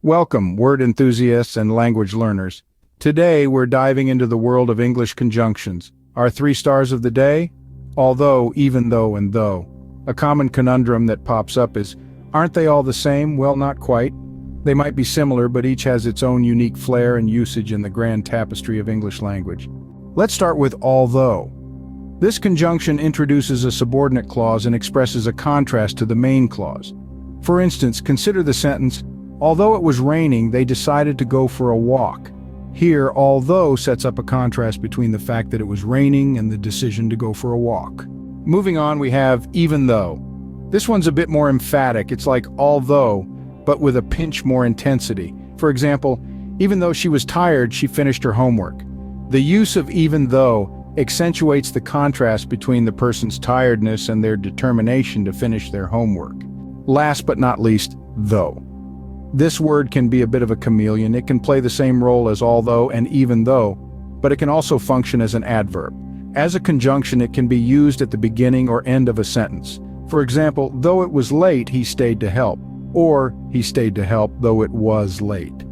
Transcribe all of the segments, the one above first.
Welcome, word enthusiasts and language learners. Today, we're diving into the world of English conjunctions. Our three stars of the day? Although, even though, and though. A common conundrum that pops up is, aren't they all the same? Well, not quite. They might be similar, but each has its own unique flair and usage in the grand tapestry of English language. Let's start with although. This conjunction introduces a subordinate clause and expresses a contrast to the main clause. For instance, consider the sentence, although it was raining, they decided to go for a walk. Here, although sets up a contrast between the fact that it was raining and the decision to go for a walk. Moving on, we have even though. This one's a bit more emphatic. It's like although, but with a pinch more intensity. For example, even though she was tired, she finished her homework. The use of even though accentuates the contrast between the person's tiredness and their determination to finish their homework. Last but not least, though. This word can be a bit of a chameleon. It can play the same role as although and even though, but it can also function as an adverb. As a conjunction, it can be used at the beginning or end of a sentence. For example, though it was late, he stayed to help, or he stayed to help though it was late.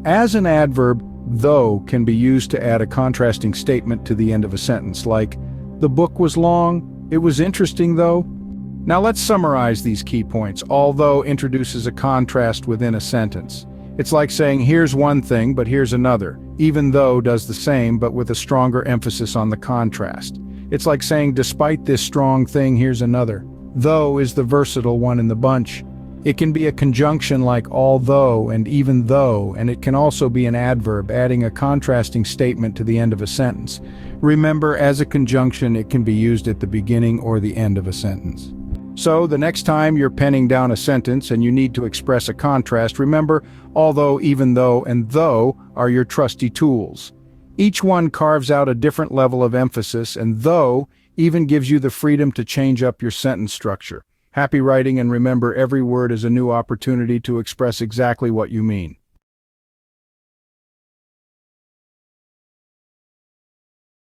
As an adverb, though can be used to add a contrasting statement to the end of a sentence, like, the book was long, it was interesting though. Now let's summarize these key points. Although introduces a contrast within a sentence. It's like saying here's one thing, but here's another. Even though does the same, but with a stronger emphasis on the contrast. It's like saying despite this strong thing, here's another. Though is the versatile one in the bunch. It can be a conjunction like although and even though, and it can also be an adverb, adding a contrasting statement to the end of a sentence. Remember, as a conjunction, it can be used at the beginning or the end of a sentence. So, the next time you're penning down a sentence and you need to express a contrast, remember, although, even though, and though are your trusty tools. Each one carves out a different level of emphasis, and though even gives you the freedom to change up your sentence structure. Happy writing, and remember, every word is a new opportunity to express exactly what you mean.